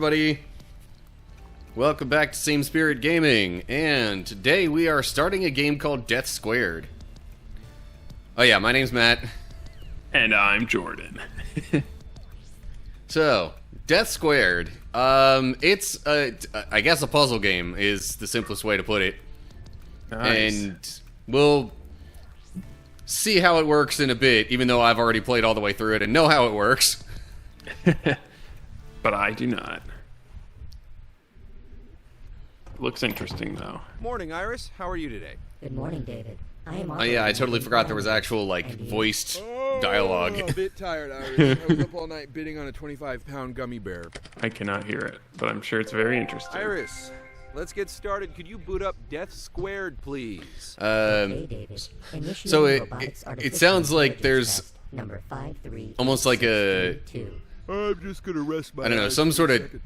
everybody. Welcome back to Same Spirit Gaming, and today we are starting a game called Death Squared. Oh yeah, my name's Matt. And I'm Jordan. So, Death Squared. It's, I guess a puzzle game is the simplest way to put it. Nice. And we'll see how it works in a bit, even though I've already played all the way through it and know how it works. But I do not. Looks interesting, though. Morning, Iris. How are you today? Good morning, David. I am. Oh yeah, I totally forgot there was actual, like, voiced dialogue. I'm a bit tired, Iris. I was up all night bidding on a 25-pound gummy bear. I cannot hear it, but I'm sure it's very interesting. Iris, let's get started. Could you boot up Death Squared, please? Okay, David. So Robotics it Artificial sounds like Intelligence there's test number 53 almost like a, I'm just gonna rest my I don't know, eyes some for sort a of second.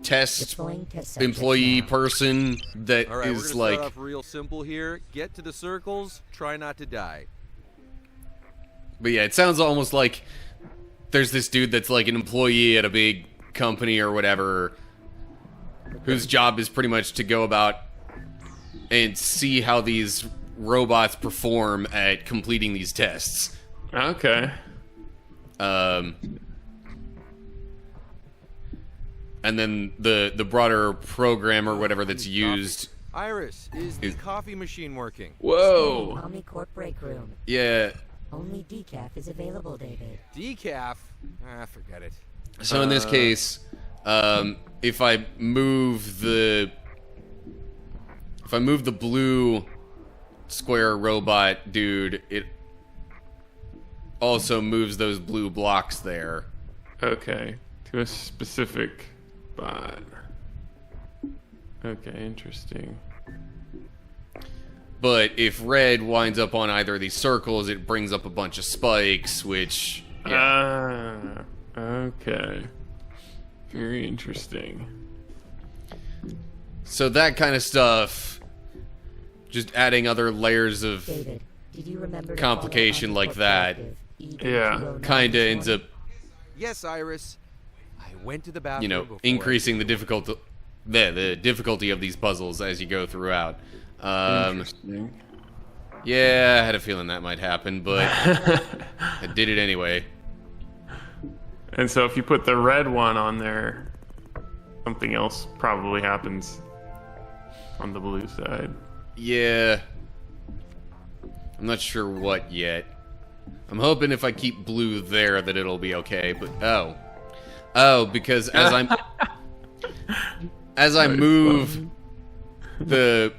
test deploying test subjects employee now. person that All right, we're is gonna like, start off real simple here. Get to the circles. Try not to die. but yeah, it sounds almost like there's this dude that's like an employee at a big company or whatever, whose job is pretty much to go about and see how these robots perform at completing these tests. Okay. And then the broader program or whatever that's used. Iris, is the coffee machine working? Whoa. Omnicorp break room. Yeah. Only decaf is available, David. Decaf? Forget it. So in this case, if I move the blue square robot dude, it also moves those blue blocks there. Okay. To a specific bot. Okay, interesting. But if red winds up on either of these circles, it brings up a bunch of spikes, which Okay. Very interesting. so that kind of stuff, just adding other layers of David, did you remember to complication follow like that, Omnicorp Yeah. directive kind of ends up, Yes, Iris. I went to the bathroom. you know, before increasing the difficulty of these puzzles as you go throughout. Interesting. Yeah, I had a feeling that might happen, but I did it anyway. And so if you put the red one on there, something else probably happens on the blue side. Yeah. I'm not sure what yet. I'm hoping if I keep blue there that it'll be okay, but oh, because as I move the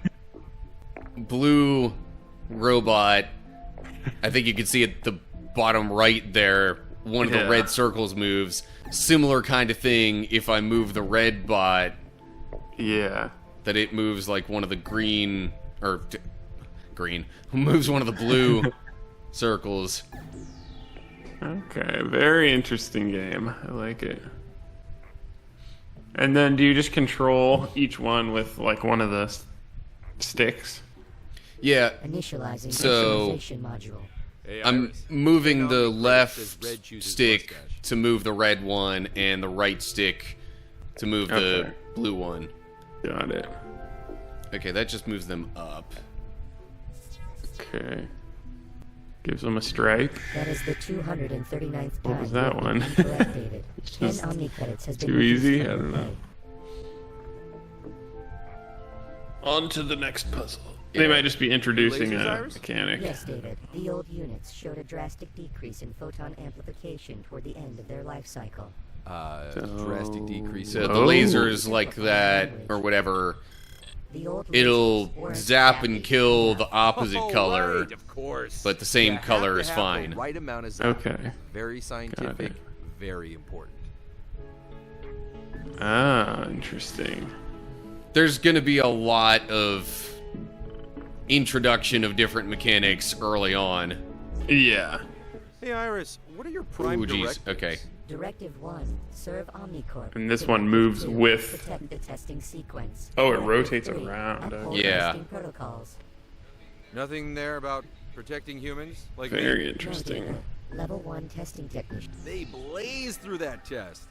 blue robot, I think you can see at the bottom right there, one of the Yeah. red circles moves. Similar kind of thing if I move the red bot, Yeah. that it moves like one of the green, or green, moves one of the blue circles. Okay, very interesting game. I like it. And then do you just control each one with like one of the sticks? Yeah, Initializing So- synchronization module. Hey, I'm Iris. moving Check the out left says red chooses stick mustache. to move the red one, and the right stick to move the Okay. blue one. Got it. Okay, that just moves them up. Okay. Gives them a strike. That is the 239th time. What was that you have one? been incorrect, David. It's 10 just Omni credits has been too reduced easy? from I your don't know. pay. On to the next puzzle. Yeah. They might just be introducing Lasers, a Iris? mechanic. Yes, David. The old units showed a drastic decrease in photon amplification toward the end of their life cycle. Drastic decrease. So the Oh. lasers like that, or whatever, The old it'll lasers weren't zap and zapping kill the enough. opposite Oh, color, right, of course. but the same You have color to is have fine. The right amount of zap. Okay. Very scientific. it. Very important. Ah, interesting. There's gonna be a lot of introduction of different mechanics early on. Yeah. Hey, Iris, what are your prime Ooh, geez, directives? okay. Directive 1, serve Omnicorp. And this one Directive moves 2, with- protect the testing sequence. Oh, it Directive rotates 3, around, uphold okay. Yeah. testing protocols. Nothing there about protecting humans? Like me? Very No, interesting. David. Level 1 testing technician. They blaze through that test.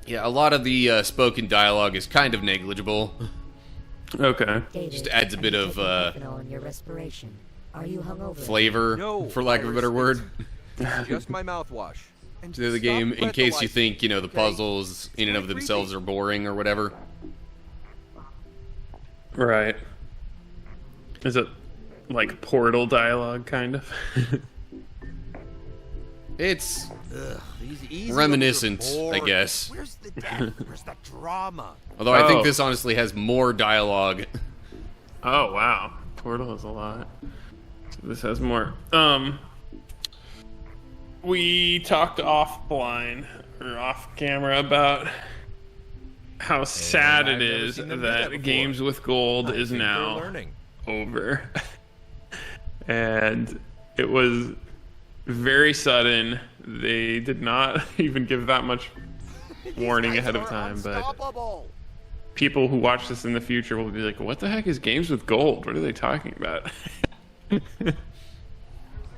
Yeah, a lot of the spoken dialogue is kind of negligible. Okay. David, Just adds a bit are you of, taking ethanol in your respiration? Are you hungover? Flavor, No, for lack of a better Iris, word, It's just my mouthwash. And to the stop game, in case you breathalyzing, think, you know, the okay? puzzles in and of kinda themselves creepy. are boring or whatever. Right. Is it like Portal dialogue, kind of? It's Ugh, these easy reminiscent, ones are I boring. guess. Where's the depth? Where's the drama? Although I think Oh. this honestly has more dialogue. Oh wow, Portal has a lot. So this has more. We talked offline or off camera about how sad I've it never is seen them do that that before. Games with Gold I is think they're now learning. over. And it was very sudden. They did not even give that much warning These ahead of guys are time, but unstoppable. people who watch this in the future will be like, what the heck is Games with Gold? What are they talking about?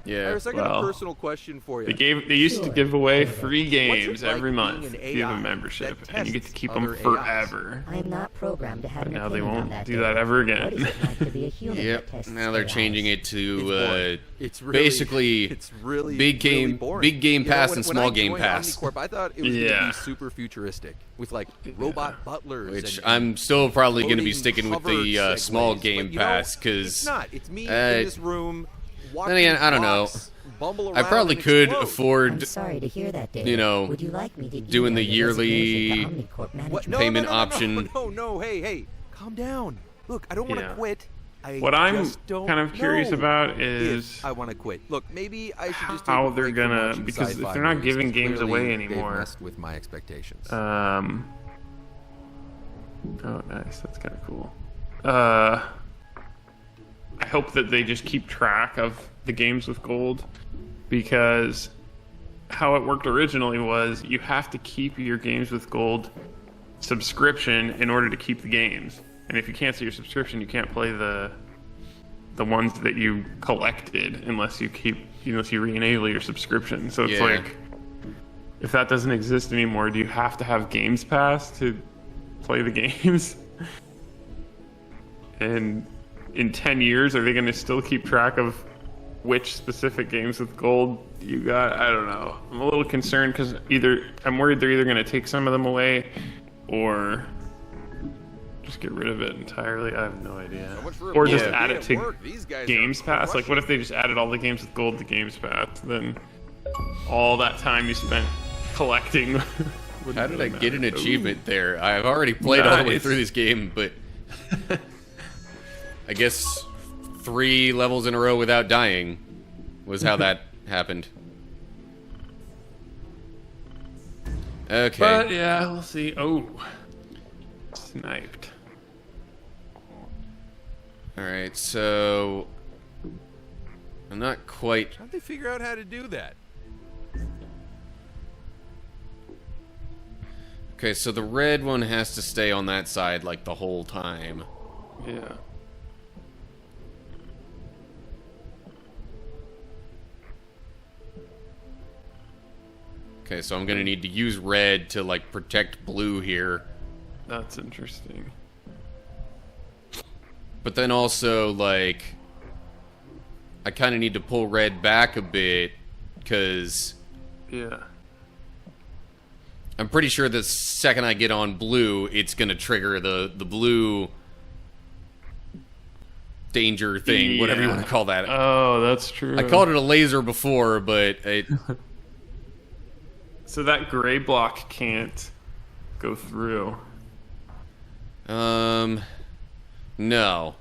Yeah. Iris, I got Well, a personal question for you. They used to give away free What's games it like every being month an if you have a AI membership, that and you get to tests keep them other AIs? forever. I am not programmed to have But an now they opinion on won't that. do David. that ever What is again. it like to be a human Yep. that tests Now they're AIs? changing it It's to boring. It's really, basically it's really big game- really boring. big game You know, pass when- and when small I game joined pass. Omnicorp, I thought it was going to Yeah. be super futuristic with like robot butlers. which and I'm still probably going to be floating sticking with the hover small segways. game But, you know, pass because it's not. It's me in this room. then again, I don't know. Bumble I around probably and could explode. I'm afford sorry to hear that, David. you know, Would you like me to doing the email your yearly resignation to Omnicorp What? management? No, payment no, no, no, option. No, hey, calm down. Look, I don't want to Yeah. quit. I What I'm just don't kind of curious know about if is I want to quit. Look, maybe I should just take how a they're break from gonna- watching because if sci-fi they're not movies, giving 'cause games clearly away they've anymore. messed with my expectations. Oh, nice. That's kind of cool. I hope that they just keep track of the games with gold, because how it worked originally was you have to keep your games with gold subscription in order to keep the games. And if you cancel your subscription, you can't play the ones that you collected unless you re-enable your subscription. So it's Yeah. like, if that doesn't exist anymore, do you have to have Games Pass to play the games? And in 10 years, are they going to still keep track of which specific games with gold you got? I don't know. I'm a little concerned because I'm worried they're either going to take some of them away or just get rid of it entirely. I have no idea. So much for a Or just big add day it at to work. These guys Games are Pass. Like, what if crushing they just added all the games with gold to Games Pass? Then all that time you spent collecting. How did I get an achievement there? I've already played all the way Nice. through this game, but I guess 3 levels in a row without dying was how that happened. Okay. But yeah, we'll see. Oh, sniped. Alright, so I'm not quite... How'd they figure out how to do that? Okay, so the red one has to stay on that side like the whole time. Yeah. Okay, so I'm gonna need to use red to like protect blue here. That's interesting. But then also, like, I kind of need to pull red back a bit, because Yeah. I'm pretty sure the second I get on blue, it's going to trigger the blue danger thing, whatever you Yeah. want to call that. Oh, that's true. I called it a laser before, but it... So that gray block can't go through. No.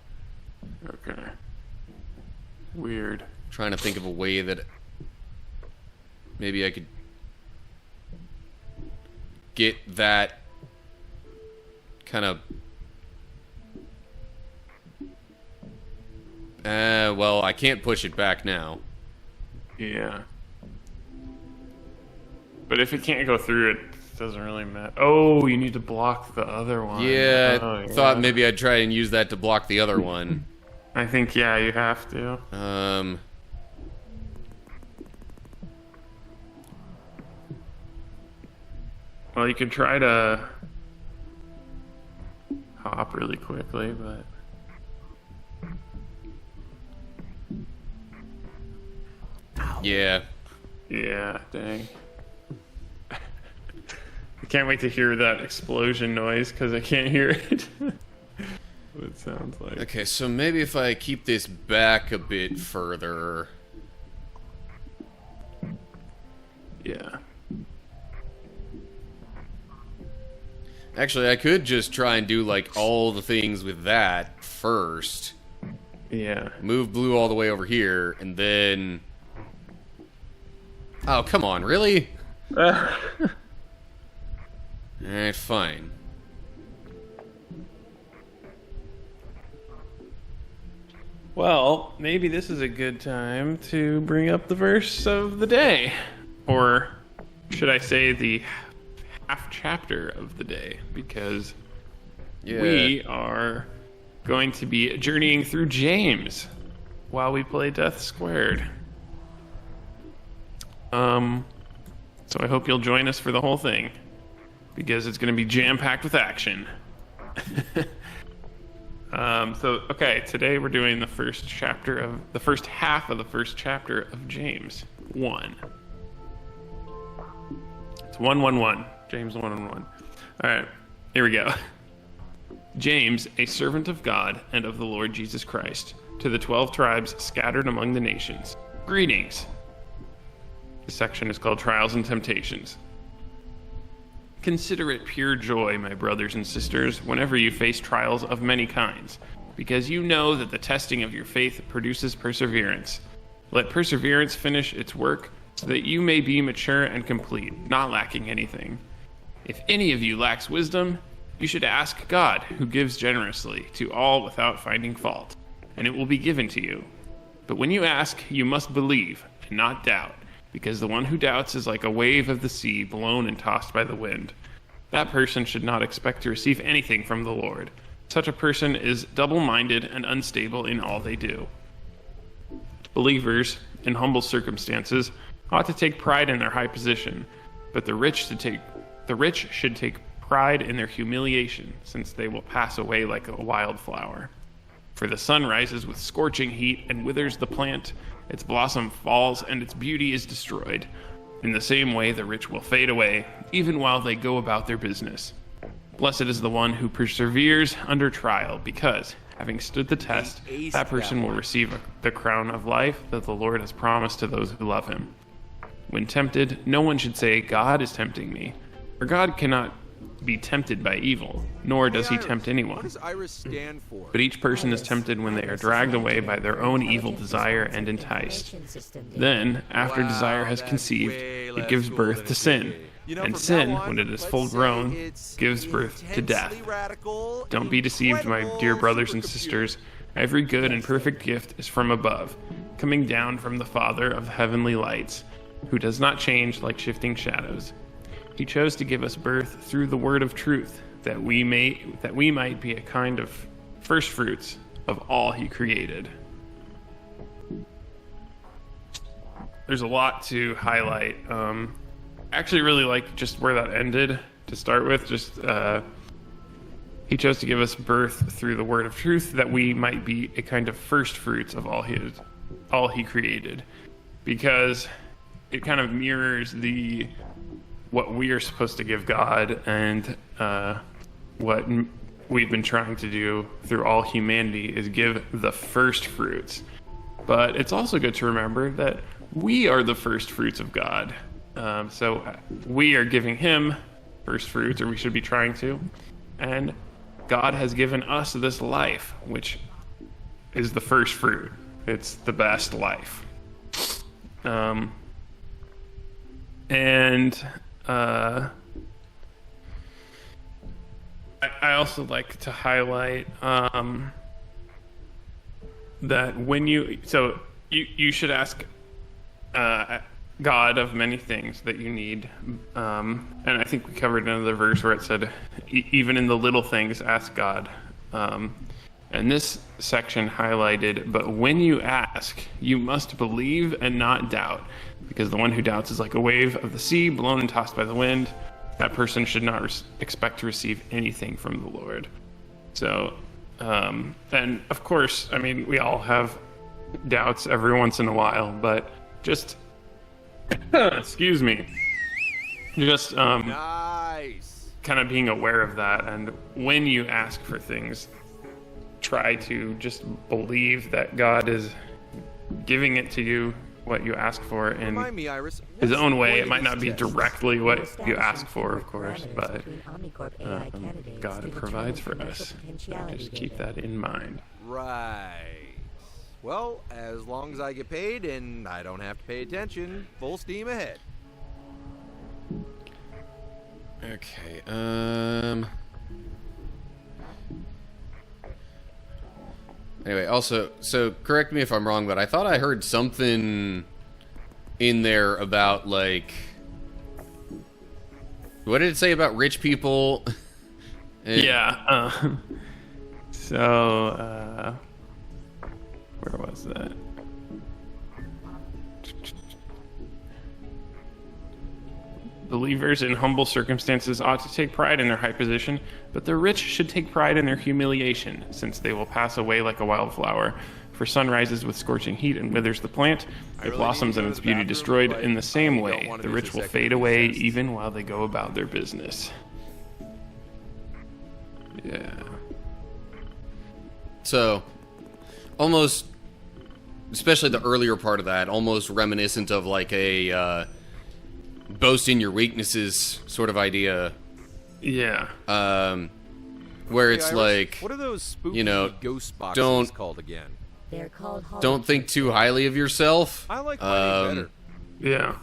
Okay. Weird. Trying to think of a way that maybe I could get that kind of... well, I can't push it back now. Yeah. But if it can't go through, it doesn't really matter. Oh, you need to block the other one. Yeah, Oh, I thought yeah. maybe I'd try and use that to block the other one. I think, yeah, you have to. Well, you could try to hop really quickly, but... Yeah. Yeah, dang. I can't wait to hear that explosion noise, because I can't hear it. What it sounds like. Okay, so maybe if I keep this back a bit further... Yeah. Actually, I could just try and do, like, all the things with that first. Yeah. Move blue all the way over here, and then... Oh, come on, really? Alright, fine. Well, maybe this is a good time to bring up the verse of the day. Or should I say the half chapter of the day? Because we are going to be journeying through James while we play Death Squared. So I hope you'll join us for the whole thing, because it's going to be jam-packed with action. Okay, today we're doing the first half of the first chapter of James 1. It's 111. James 111. All right, here we go. James, a servant of God and of the Lord Jesus Christ, to the 12 tribes scattered among the nations. Greetings. This section is called Trials and Temptations. Consider it pure joy, my brothers and sisters, whenever you face trials of many kinds, because you know that the testing of your faith produces perseverance. Let perseverance finish its work, so that you may be mature and complete, not lacking anything. If any of you lacks wisdom, you should ask God, who gives generously to all without finding fault, and it will be given to you. But when you ask, you must believe and not doubt, because the one who doubts is like a wave of the sea blown and tossed by the wind. That person should not expect to receive anything from the Lord. Such a person is double-minded and unstable in all they do. Believers, in humble circumstances, ought to take pride in their high position, but the rich should take pride in their humiliation, since they will pass away like a wildflower. For the sun rises with scorching heat and withers the plant, its blossom falls, and its beauty is destroyed. In the same way, the rich will fade away, even while they go about their business. Blessed is the one who perseveres under trial, because, having stood the test, that person will receive the crown of life that the Lord has promised to those who love him. When tempted, no one should say, God is tempting me, for God cannot be tempted by evil, nor does he tempt anyone. What does IRIS stand for? But each person is tempted when they are dragged away by their own evil desire and enticed. Then, after desire has conceived, it gives birth to sin. And sin, when it is full grown, gives birth to death. Don't be deceived, my dear brothers and sisters. Every good and perfect gift is from above, coming down from the Father of heavenly lights, who does not change like shifting shadows. He chose to give us birth through the word of truth, that we might be a kind of first fruits of all he created. There's a lot to highlight. I actually really like just where that ended to start with. He chose to give us birth through the word of truth, that we might be a kind of first fruits of all he created, because it kind of mirrors what we are supposed to give God, and what we've been trying to do through all humanity is give the first fruits. But it's also good to remember that we are the first fruits of God. So we are giving him first fruits, or we should be trying to. And God has given us this life, which is the first fruit. It's the best life. I also like to highlight that when you should ask God of many things that you need, and I think we covered another verse where it said, even in the little things, ask God. And this section highlighted, but when you ask, you must believe and not doubt, because the one who doubts is like a wave of the sea, blown and tossed by the wind. that person should not expect to receive anything from the Lord. So, and of course, I mean, we all have doubts every once in a while, but just, excuse me, just Nice. kind of being aware of that. And when you ask for things, try to just believe that God is giving it to you, what you ask for, in Remind me, Iris. his what's own the way. point It of might this not be test? directly what you Establishing ask for, of parameters course, between but Omnicorp AI candidates God to provides for determine us. commercial potentiality Just keep data. that in mind. Right. Well, as long as I get paid and I don't have to pay attention, full steam ahead. Okay, Anyway, also, so correct me if I'm wrong, but I thought I heard something in there about, like... What did it say about rich people? Yeah. So, where was that? Believers in humble circumstances ought to take pride in their high position, but the rich should take pride in their humiliation, since they will pass away like a wildflower. For sun rises with scorching heat and withers the plant. It really blossoms need to and go its to the beauty bathroom, destroyed. but In the same I don't way, wanna the miss rich a will second fade of away these tests. even while they go about their business. Yeah. So, almost, especially the earlier part of that, almost reminiscent of like a boast in your weaknesses sort of idea, Yeah. where Hey, it's Iris, like, what are those spooky you know, ghost boxes don't- called again? They're called don't think too highly of yourself. I like my name better. Yeah.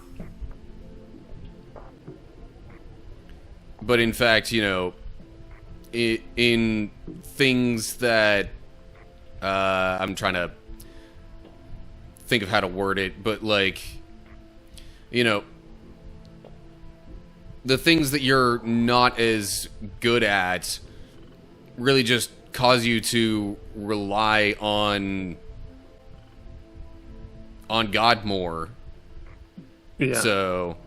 But in fact, you know, in things that I'm trying to think of how to word it, but like, you know, the things that you're not as good at really just cause you to rely on God more. Yeah. So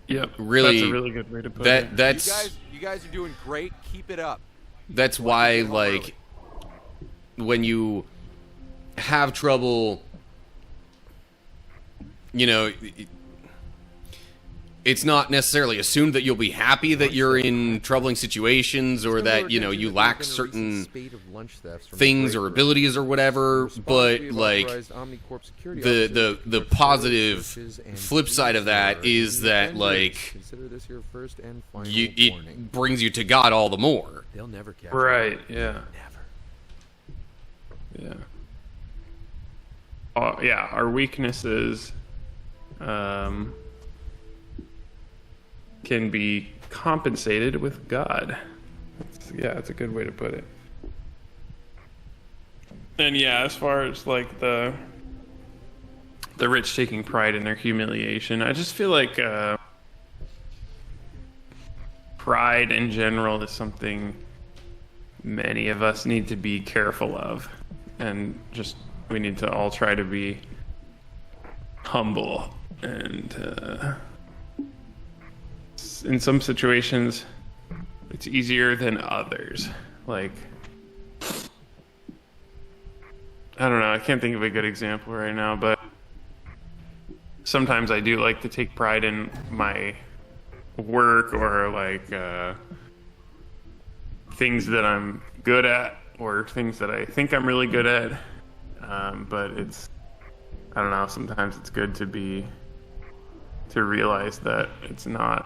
Yep. really, That's a really good way to put it. that's You guys are doing great. Keep it up. that's why, like, when you have trouble, you know, it's not necessarily assumed that you'll be happy that you're in troubling situations or that, you know, you lack certain things or abilities or whatever, but like the positive flip side of that is that, like, it brings you to God all the more. They'll never catch Right, you. yeah. Never. Yeah. Yeah, our weaknesses can be compensated with God. That's a good way to put it. And yeah, as far as like the rich taking pride in their humiliation, I just feel like pride in general is something many of us need to be careful of, and just we need to all try to be humble. And in some situations it's easier than others. Like, I don't know, I can't think of a good example right now, but sometimes I do like to take pride in my work, or like things that I'm good at, or things that I think I'm really good at. But it's, I don't know, sometimes it's good to realize that it's not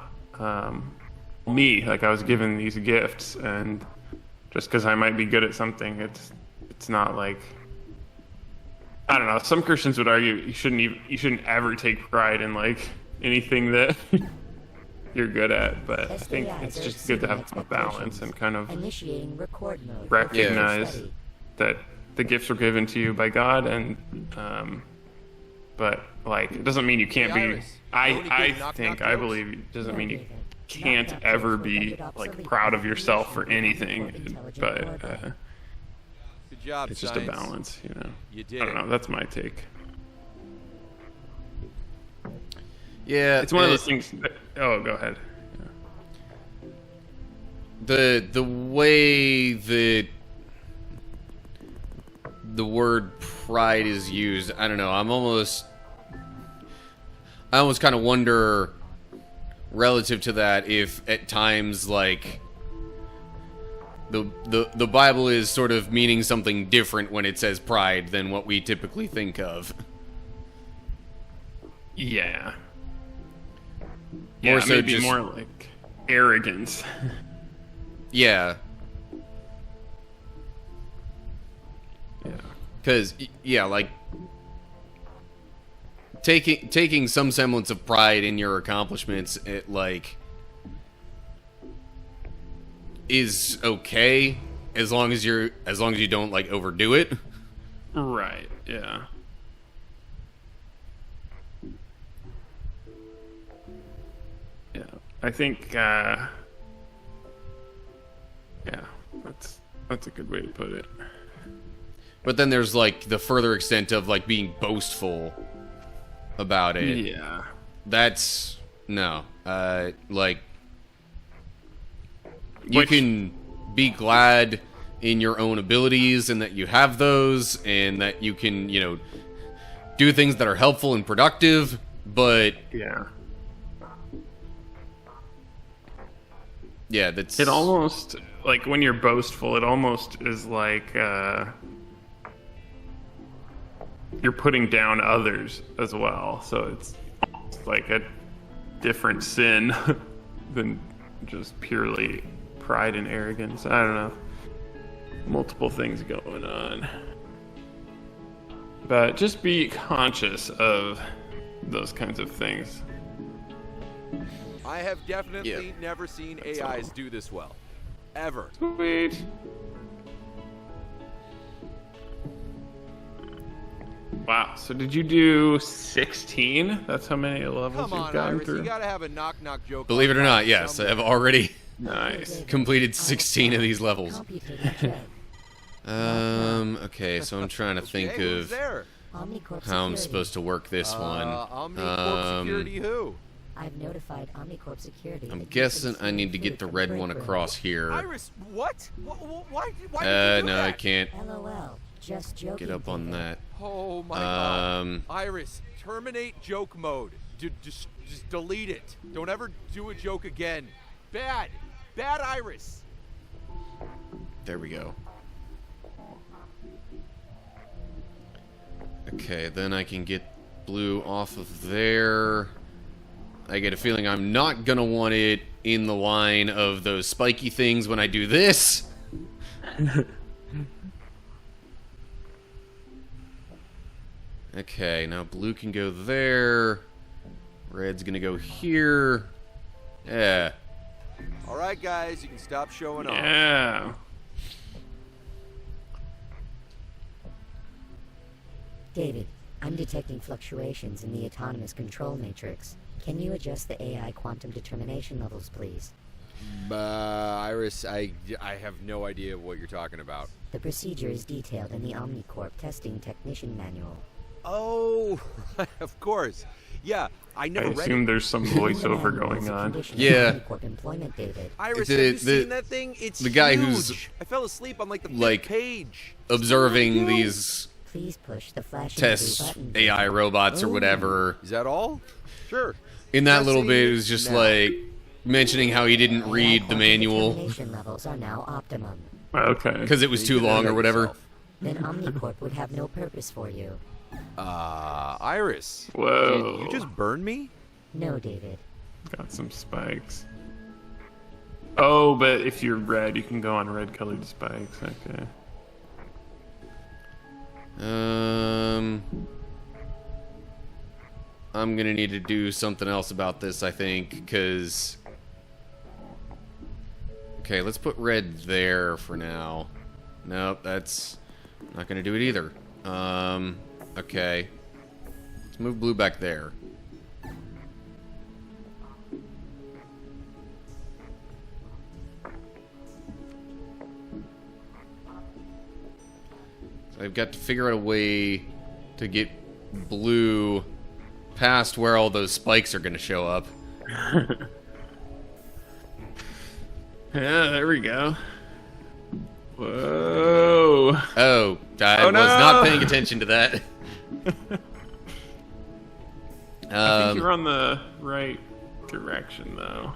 me. Like, I was given these gifts, and just because I might be good at something, it's not like, I don't know. Some Christians would argue you shouldn't ever take pride in like anything that you're good at, but I think it's just good to have a balance and kind of Initiating record mode. recognize that the gifts were given to you by God, and but like, it doesn't mean you can't be. Iris, I believe it doesn't mean you can't ever be like proud of yourself for anything, but Good job, it's just a balance, you know. You did I don't know. That's my take. Yeah, It's one of those things. Oh, go ahead. the way that the word pride is used, I don't know. I almost kind of wonder, relative to that, if at times like the Bible is sort of meaning something different when it says pride than what we typically think of. Yeah. More Yeah, so maybe just- more like arrogance. Yeah, Yeah. because yeah, like taking some semblance of pride in your accomplishments, it like is okay as long as you don't like overdo it. Right. Yeah. Yeah. I think. Yeah. That's a good way to put it. But then there's like the further extent of like being boastful about it. Yeah. That's no. Like you Which- can be glad in your own abilities and that you have those and that you can, do things that are helpful and productive, but Yeah. yeah, that's It almost, like, when you're boastful, it almost is like you're putting down others as well. So it's like a different sin than just purely pride and arrogance. I don't know. Multiple things going on. But just be conscious of those kinds of things. I have definitely Yeah. never seen That's AIs all. do this well. Ever. Sweet. Wow, so did you do 16? That's how many levels Come you've on, gotten Iris, through? you gotta have a knock-knock joke. believe it or on not, that yes, I somewhere. have already Nice. completed 16 of these levels. Computating check. Okay, so I'm trying to think Okay, who's of there? Omnicorp how I'm Security. supposed to work this one. Omnicorp Security who? I've notified Omnicorp Security. I'm that guessing you've been I need to stealing get the food red from one break room. across here. Iris, what? Why did you do No, I that? can't LOL. Just joking. get up on David. that. Oh my god. Um, Iris, terminate joke mode. Just delete it. Don't ever do a joke again. Bad. Bad Iris. there we go. Okay, then I can get blue off of there. I get a feeling I'm not gonna want it in the line of those spiky things when I do this. Okay, now blue can go there. Red's gonna go here. Yeah. All right, guys, you can stop showing off. Yeah. David, I'm detecting fluctuations in the autonomous control matrix. Can you adjust the AI quantum determination levels, please? Iris, I have no idea what you're talking about. The procedure is detailed in the Omnicorp testing technician manual. Oh, of course. Yeah, I I never read assume it. there's some voiceover going on. Yeah. Omnicorp employment, David. Iris, The- have you the- seen that thing? It's the guy huge. who's, I fell asleep on like the fifth like, page. Observing Huge. these Please push the flashing test blue button. AI robots or whatever. Is that all? Sure. In that little Pressing bit, it was just now. like mentioning how he didn't AI read the quantum manual determination levels are now optimum. Okay. because it was You too did that long or whatever. yourself. Then Omnicorp would have no purpose for you. Iris. Whoa. Did you just burn me? No, David. Got some spikes. Oh, but if you're red, you can go on red colored spikes. Okay. I'm gonna need to do something else about this, I think, because... Okay, let's put red there for now. Nope, that's not gonna do it either. Okay. Let's move blue back there. So I've got to figure out a way to get blue past where all those spikes are going to show up. Yeah, there we go. Whoa. Oh, I Oh, was no! not paying attention to that. I think you're on the right direction, though.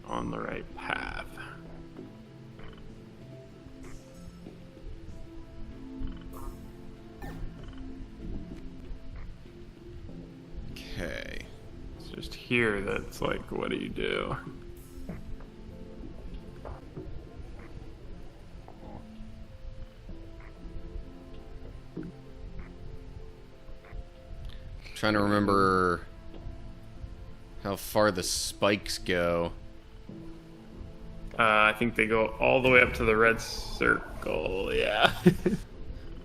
On the right path. Okay. It's just here that's like, what do you do? Trying to remember how far the spikes go. I think they go all the way up to the red circle, yeah.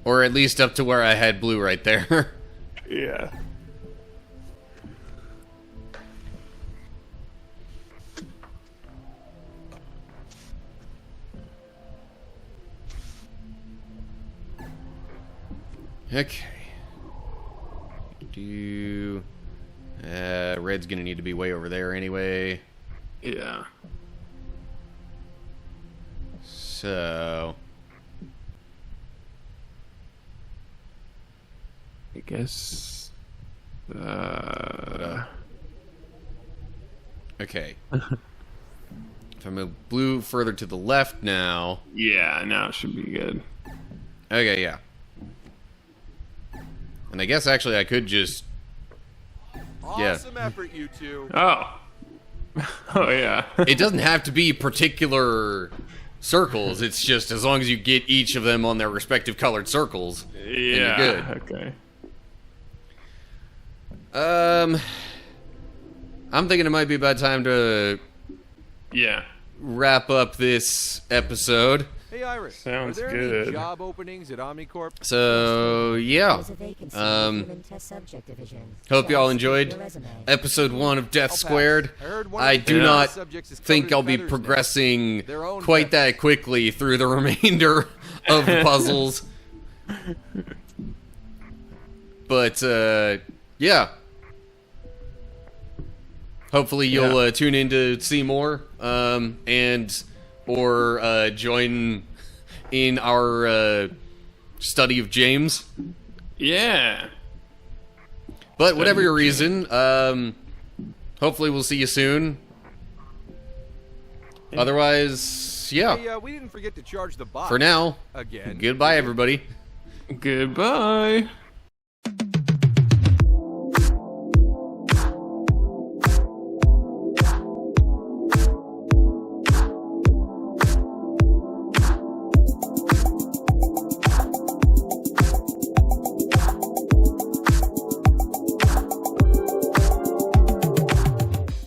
Or at least up to where I had blue right there. Yeah. Okay. Red's gonna need to be way over there anyway. Yeah. So... I guess... Okay. If I move blue further to the left now... Yeah, now it should be good. Okay, yeah. And I guess actually I could just... Yeah. Awesome effort, you two. Oh. Oh, yeah. It doesn't have to be particular circles. It's just as long as you get each of them on their respective colored circles, then you're good. Okay. I'm thinking it might be about time to Yeah. wrap up this episode. Hey, Iris. Sounds are there good. any job openings at Omnicorp? So, yeah. There's a vacancy in the human test subject division. Hope y'all Just enjoyed your resume. episode 1 of Death I'll pass. Squared. I heard one of I the do test not subjects is think covered I'll in be feathers now. progressing Their own quite feathers. that quickly through the remainder of the puzzles. But, yeah. Hopefully you'll tune in to see more, and or join in our study of James. Yeah. But whatever your reason, hopefully we'll see you soon. Otherwise, yeah. Hey, we didn't forget to charge the bot. For now, Again. goodbye everybody. Goodbye.